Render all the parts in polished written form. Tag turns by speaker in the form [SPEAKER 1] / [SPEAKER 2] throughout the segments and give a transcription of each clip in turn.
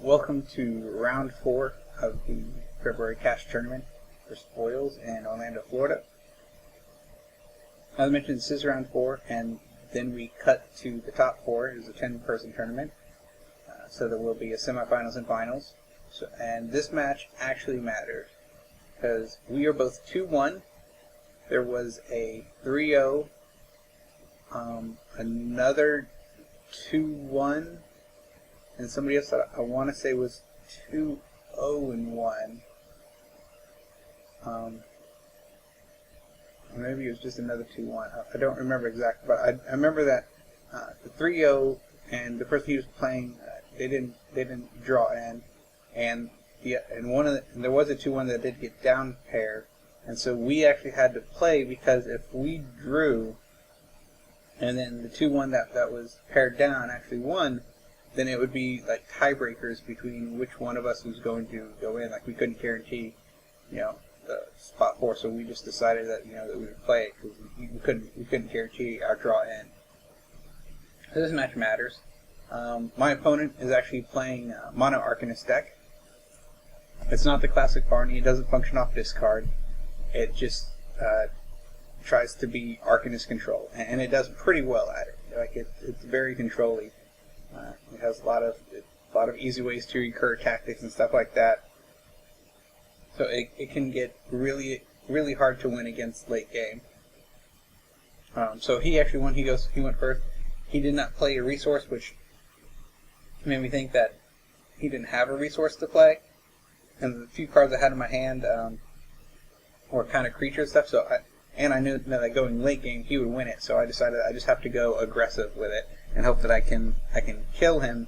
[SPEAKER 1] Welcome to round 4 of the February Cash Tournament for Spoils in Orlando, Florida. As I mentioned, this is round 4, and then we cut to the top 4. It is a 10-person tournament, so there will be a semifinals and finals. And this match actually matters, because we are both 2-1. There was a 3-0, another 2-1, and somebody else that I want to say was 2-0-1. Maybe it was just another 2-1. I don't remember exactly, but I remember that the 3-0 and the person he was playing, they didn't draw in, and there was a 2-1 that did get down pair, and so we actually had to play, because if we drew and then the 2-1 that was paired down actually won, then it would be like tiebreakers between which one of us was going to go in. Like, we couldn't guarantee, the spot 4, so we just decided that that we would play it, because we couldn't guarantee our draw in. So this match matters. My opponent is actually playing Mono Arcanist deck. It's not the classic Barney. It doesn't function off discard. It just tries to be Arcanist control, and it does pretty well at it. Like, it's very control-y. It has a lot of easy ways to recur tactics and stuff like that. So it can get really, really hard to win against late game. So he actually won. He went first. He did not play a resource, which made me think that he didn't have a resource to play. And the few cards I had in my hand were kind of creature stuff. So I knew that going late game he would win it. So I decided I just have to go aggressive with it and hope that I can kill him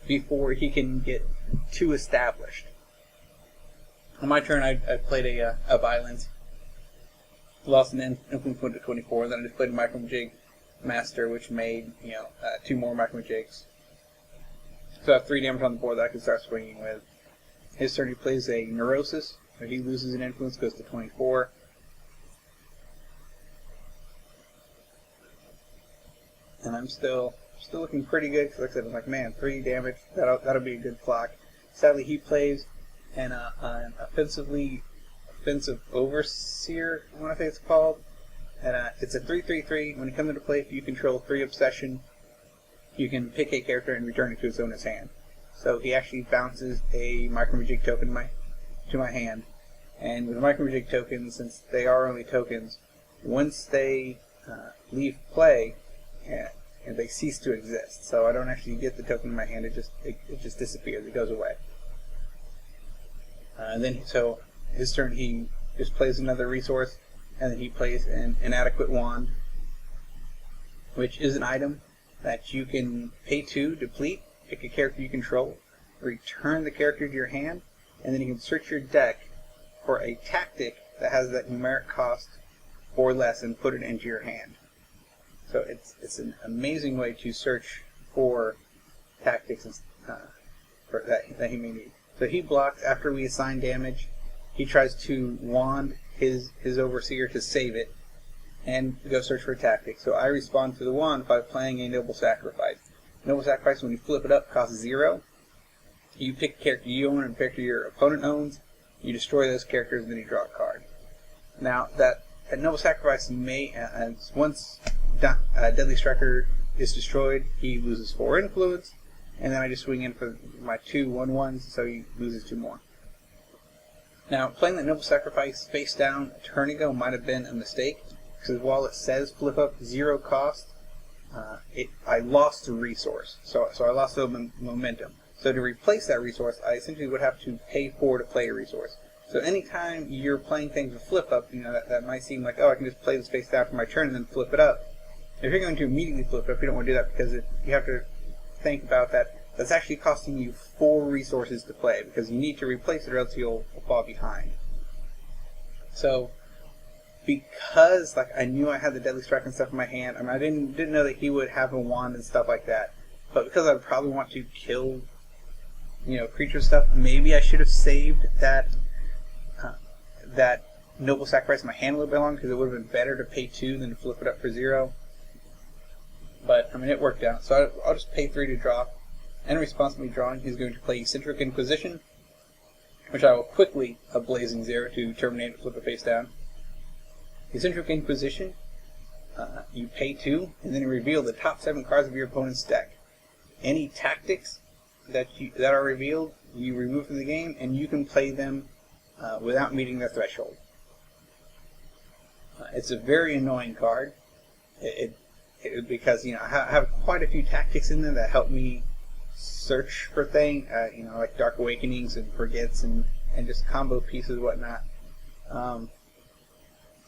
[SPEAKER 1] before he can get too established. On my turn, I played a Violence, lost an influence went to 24. Then I just played a Micromajig Master, which made 2 more Micromajigs. So I have 3 damage on the board that I can start swinging with. His turn, he plays a Neurosis, so he loses an influence, goes to 24. And I'm still looking pretty good, because like I said, I'm like, man, 3 damage, that'll be a good clock. Sadly, he plays an offensive Overseer, I want to say it's called. And it's a 3/3/3. When it comes into play, if you control 3 Obsession, you can pick a character and return it to its owner's hand. So he actually bounces a Micromajig token to my hand. And with the Micromajig tokens, since they are only tokens, once they leave play, and they cease to exist. So I don't actually get the token in my hand. It just disappears. It goes away. So his turn, he just plays another resource, and then he plays an Inadequate Wand, which is an item that you can pay 2, deplete, pick a character you control, return the character to your hand, and then you can search your deck for a tactic that has that numeric cost or less and put it into your hand. So it's an amazing way to search for tactics that he may need. So he blocks after we assign damage. He tries to wand his Overseer to save it and go search for a tactic. So I respond to the wand by playing a Noble Sacrifice. Noble Sacrifice, when you flip it up, costs 0. You pick a character you own and a character your opponent owns. You destroy those characters, and then you draw a card. Now, that Noble Sacrifice may, once Deadly Striker is destroyed, he loses 4 influence, and then I just swing in for my 2 1/1s, so he loses 2 more. Now, playing that Noble Sacrifice face down a turn ago might have been a mistake, because while it says flip up 0 cost, I lost a resource, so I lost the momentum. So to replace that resource, I essentially would have to pay 4 to play a resource. So anytime you're playing things with flip up, that might seem like, oh, I can just play this face down for my turn and then flip it up. If you're going to immediately flip it up, you don't want to do that, because you have to think about that. That's actually costing you 4 resources to play, because you need to replace it or else you'll fall behind. So because I knew I had the Deadly Strike and stuff in my hand, I didn't know that he would have a wand and stuff like that. But because I probably want to kill creature stuff, maybe I should have saved that Noble Sacrifice in my hand a little bit longer, because it would have been better to pay 2 than to flip it up for 0. But it worked out. So I'll just pay 3 to draw. and responsibly drawing, he's going to play Eccentric Inquisition, which I will quickly Blazing Zero to terminate it with a face down. Eccentric Inquisition, you pay 2, and then you reveal the top 7 cards of your opponent's deck. Any tactics that are revealed, you remove from the game, and you can play them without meeting their threshold. It's a very annoying card, because I have quite a few tactics in there that help me search for things, like Dark Awakenings and Forgets and just combo pieces and whatnot.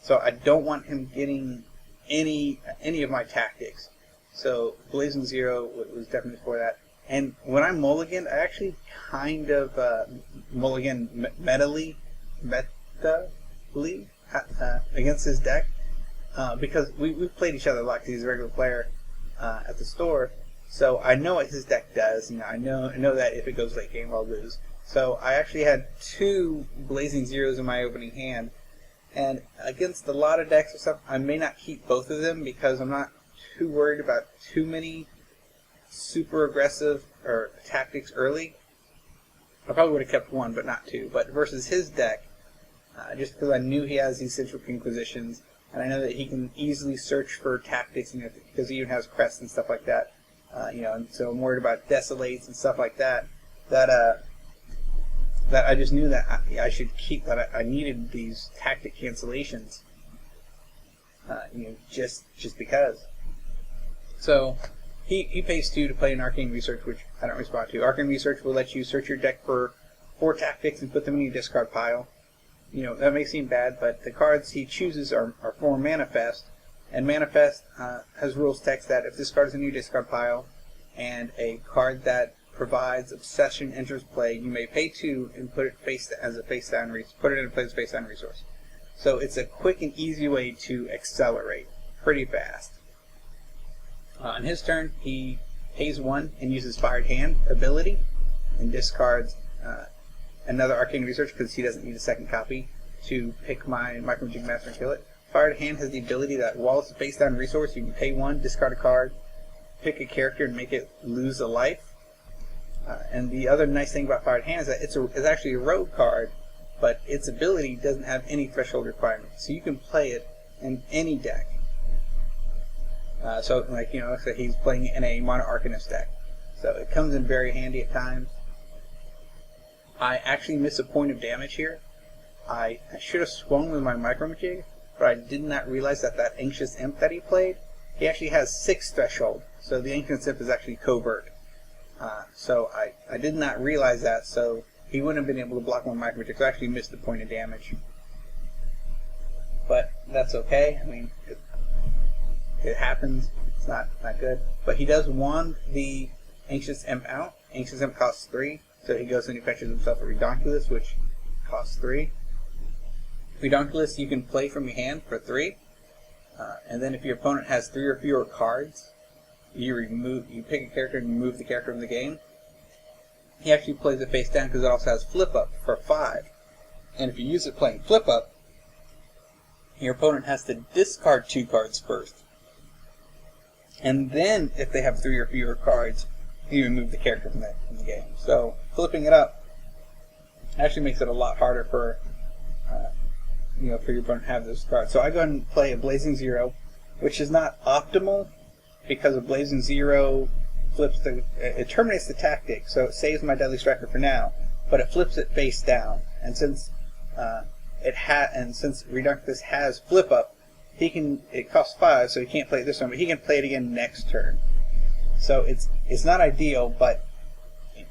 [SPEAKER 1] So I don't want him getting any of my tactics. So Blazing Zero was definitely for that. And when I mulliganed, I actually kind of mulliganed metally against his deck, because we've played each other a lot because he's a regular player at the store. So I know what his deck does. I know that if it goes late game, I'll lose. So I actually had 2 Blazing Zeros in my opening hand. And against a lot of decks or stuff, I may not keep both of them because I'm not too worried about too many super aggressive or tactics early. I probably would have kept 1, but not 2. But versus his deck, just because I knew he has these Eccentric Inquisitions, and I know that he can easily search for tactics, because he even has crests and stuff like that. And so I'm worried about Desolates and stuff like that. That I just knew that I should keep, that I needed these tactic cancellations, just because. So he pays 2 to play an Arcane Research, which I don't respond to. Arcane Research will let you search your deck for 4 tactics and put them in your discard pile. That may seem bad, but the cards he chooses are for Manifest, and Manifest has rules text that if this card is in your discard pile and a card that provides Obsession enters play, you may pay 2 and put it as a face down put it in play as a face down resource. So it's a quick and easy way to accelerate pretty fast. On his turn, he pays 1 and uses Fired Hand ability and discards another Arcane Research because he doesn't need a second copy to pick my Micromagic Master and kill it. Fired Hand has the ability that while it's a face down resource, you can pay 1, discard a card, pick a character, and make it lose a life. And the other nice thing about Fired Hand is that it's actually a rogue card, but its ability doesn't have any threshold requirements, so you can play it in any deck. So, so he's playing in a Mono Arcanist deck, so it comes in very handy at times. I actually missed a point of damage here. I should have swung with my Micromajig, but I did not realize that Anxious Imp that he played, he actually has 6 threshold, so the Anxious Imp is actually covert. So I did not realize that, so he wouldn't have been able to block my Micromajig, so I actually missed the point of damage. But that's okay. I mean, it happens. It's not good. But he does wand the Anxious Imp out. Anxious Imp costs 3, so he goes and he fetches himself a Redonkulus, which costs 3. Redonkulus you can play from your hand for 3, and then if your opponent has 3 or fewer cards, you pick a character and remove the character from the game. He actually plays it face down because it also has Flip Up for 5. And if you use it playing Flip Up, your opponent has to discard 2 cards first. And then, if they have 3 or fewer cards, you remove the character from the game. So, flipping it up actually makes it a lot harder for your opponent to have those cards. So I go ahead and play a Blazing Zero, which is not optimal because a Blazing Zero it terminates the tactic, so it saves my Deadly Striker for now, but it flips it face down. And since since Redonkulus has Flip Up, it costs 5, so he can't play it this turn, but he can play it again next turn. So it's not ideal, but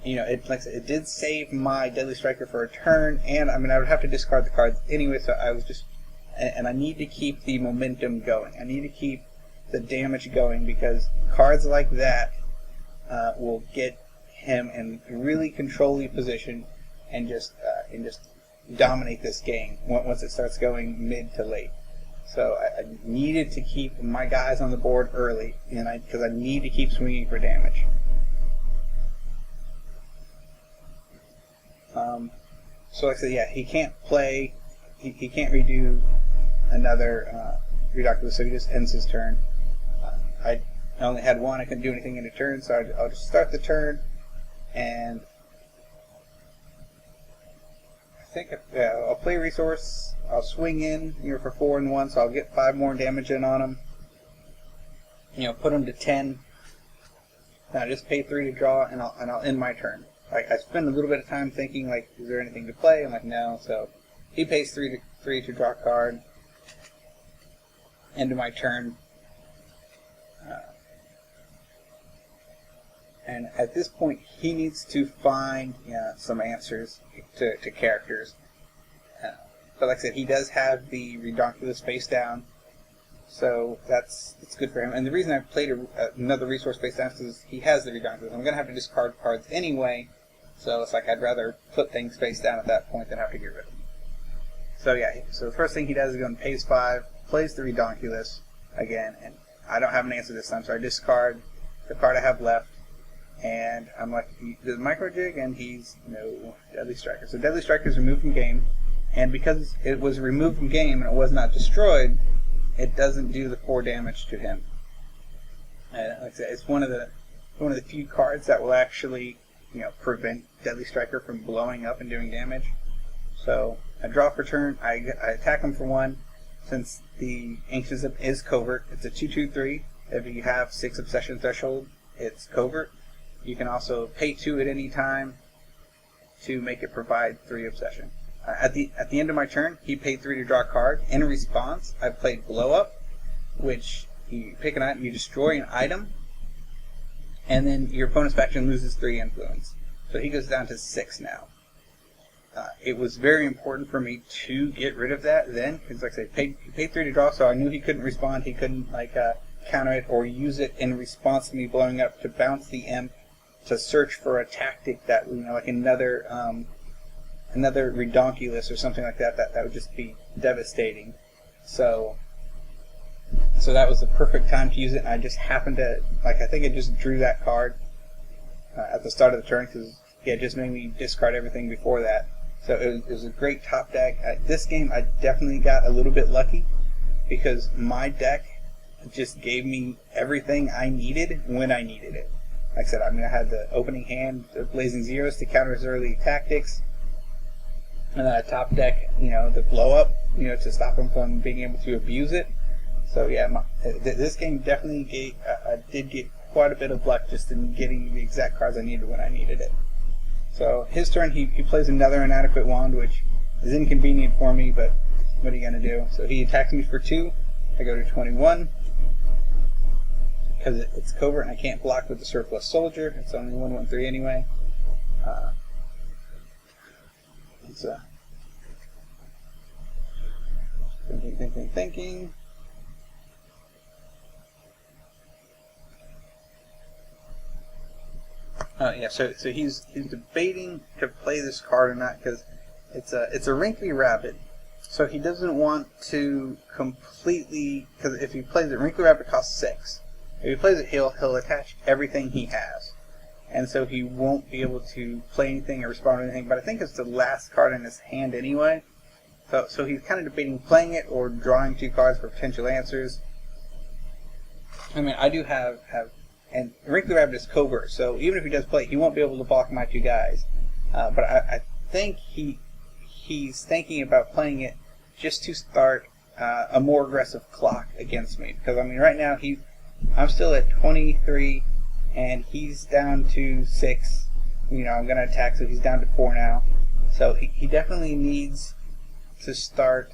[SPEAKER 1] it did save my Deadly Striker for a turn, and I would have to discard the cards anyway, so I was just, and I need to keep the momentum going. I need to keep the damage going because cards like that will get him in really controlling position and just dominate this game once it starts going mid to late. So I needed to keep my guys on the board early, because I need to keep swinging for damage. So like I said, yeah, he can't play, he can't redo another Redonkulus, so he just ends his turn. I only had 1, I couldn't do anything in a turn, so I'll just start the turn, and I think I'll play resource. I'll swing in for 4 and 1, so I'll get 5 more damage in on him. Put him to 10. Then I just pay 3 to draw, and I'll end my turn. I spend a little bit of time thinking, like, is there anything to play? I'm like, no. So he pays 3 to draw a card. End of my turn. And at this point, he needs to find some answers to characters. But like I said, he does have the Redonkulus face down, so that's good for him. And the reason I played another resource face down is because he has the Redonkulus. I'm going to have to discard cards anyway, so it's like I'd rather put things face down at that point than have to get rid of them. So yeah, so the first thing he does is go and pays 5, plays the Redonkulus again, and I don't have an answer this time, so I discard the card I have left. And I'm like, he does Micro Jig, and he's no Deadly Striker. So Deadly Striker is removed from game, and because it was removed from game and it was not destroyed, it doesn't do the 4 damage to him. And like I said, it's one of the few cards that will actually prevent Deadly Striker from blowing up and doing damage. So I draw for turn. I attack him for 1. Since the Ancient's is covert, it's a 2/2/3. If you have 6 Obsession Threshold, it's covert. You can also pay 2 at any time to make it provide 3 obsession. At the end of my turn, he paid 3 to draw a card. In response, I played Blow Up, which you pick an item, you destroy an item, and then your opponent's faction loses 3 influence. So he goes down to 6 now. It was very important for me to get rid of that then, because like I said, he paid 3 to draw, so I knew he couldn't respond. He couldn't counter it or use it in response to me blowing up to bounce the imp, to search for a tactic that like another Redonkulus or something like that would just be devastating. So that was the perfect time to use it, and I just happened to I think I just drew that card at the start of the turn because it just made me discard everything before that. So it was a great top deck. This game I definitely got a little bit lucky because my deck just gave me everything I needed when I needed it. Like I said, I had the opening hand, the Blazing Zeros to counter his early tactics, and then a top deck, the blow up, to stop him from being able to abuse it. So yeah, this game definitely I did get quite a bit of luck just in getting the exact cards I needed when I needed it. So his turn, he plays another Inadequate Wand, which is inconvenient for me, but what are you going to do? So he attacks me for 2. I go to 21. Because it's covert and I can't block with the Surplus Soldier. It's only 1/1/3 anyway. Thinking. Yeah. So he's debating to play this card or not because it's a Wrinkly Rabbit. So he doesn't want to completely, because if he plays it, Wrinkly Rabbit costs 6. If he plays it, he'll attach everything he has. And so he won't be able to play anything or respond to anything. But I think it's the last card in his hand anyway. So he's kind of debating playing it or drawing 2 cards for potential answers. I do have and Wrinkly Rabbit is covert, so even if he does play it, he won't be able to block my 2 guys. But I think he's thinking about playing it just to start a more aggressive clock against me. Because right now I'm still at 23, and he's down to 6. I'm going to attack, so he's down to 4 now. So he definitely needs to start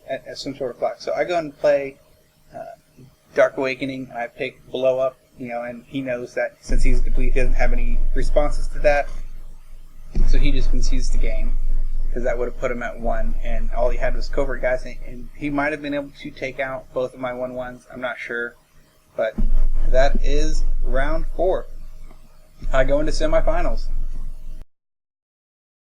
[SPEAKER 1] at some sort of clock. So I go and play Dark Awakening, and I pick Blow Up, and he knows that since he's depleted, he doesn't have any responses to that. So he just concedes the game, because that would have put him at 1, and all he had was covert guys, and he might have been able to take out both of my 1/1s. I'm not sure. But that is round 4. I go into semifinals.